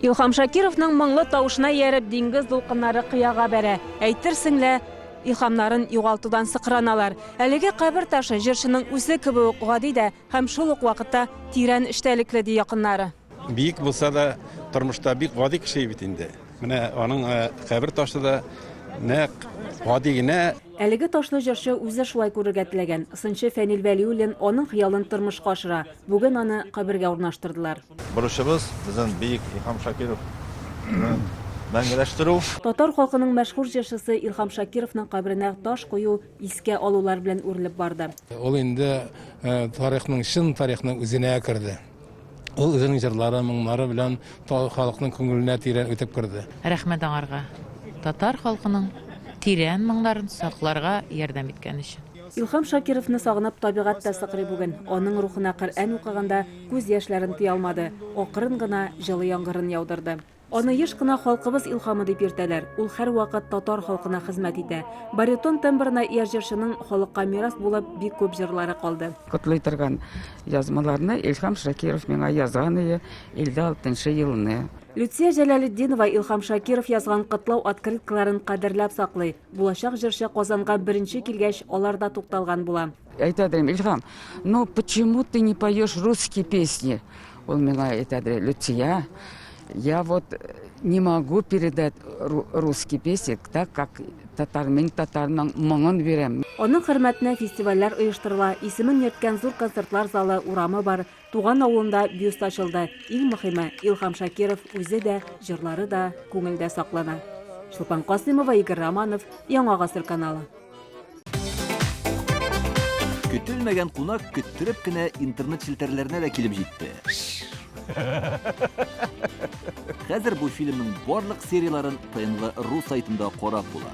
Илхам Шакировның моңлы тавышына ярып диңгез дулкыннары кыяга бәрә. Әйтерсең лә илхамнарын югалтудан сыкраналар. Әлеге кабер ташы җырчының үзе кебек ук гади дә һәм шул ук вакытта тирән эштәлекле ди якыннары. Бик булса да тормышта бик гади кеше бит инде. Менә аның кабер ташы да нәкъ гади генә. Әлеге ташлы җырчы үзе шулай күрергә теләгән. Сынчы Фәнил Вәлиуллин аның хыялын тормышка ашыра. Бүген аны кабергә урнаштырдылар. Бурычыбыз безнең бийек Илхам Шакиров мәңгеләштерү. Татар халкының мәшһүр җырчысы Илхам Шакировның каберенә таш кую искә алулар белән үрелеп барды. Ул инде тарихның шын тарихның үзенә керде. Ул үзенең җырлары, моңнары белән халыкның күңеленә тирән үтеп керде. Рәхмәт аңарга. Татар халкының тирән моңнарын сакларга ярдәм иткән өчен. Илхам Шакировны сагынып табигать та сыкрый бүген. Аның рухына Коръән укыганда күз яшьләрен тыя алмады. Акрын гына җылы яңгырын яудырды. Аны еш кына халкыбыз илхамы дип йөртәләр. Ул һәр вакыт татар халкына хезмәт итә. Баритон тембрына ия җырчының халыкка мирас булып бик күп җырлары калды. Котлый торган язмаларны Илхам Шакиров миңа язган иде 56 елны. Люция Җәләлетдинова Илхам Шакиров язган котлау открыткаларын кадерләп саклый. Булачак җырчы Казанга беренче килгәч, аларда тукталган була. Әйтәдем, Илхам, ну почему ты не поешь русские песни? Ул миңа әйтәде, Люция, я вот не могу передать русские песни так, как татарның моңын бирәм. Аның хөрмәтенә фестивальләр оештырыла, исемен йөрткән зур концертлар залы, урамы бар. Туган авылында бюст ачылды. Иң мөһиме, Илхам Шакиров үзе дә, җырлары да күңелдә саклана. Шулпан Касыймова, Игорь Романов, Яңа гасыр каналы. Көтелмәгән кунак көттереп кенә интернет челтәрләренә дә килеп җитте. Хәзер бу фильмның барлык серияларын ТНВ.ру сайтында карап була.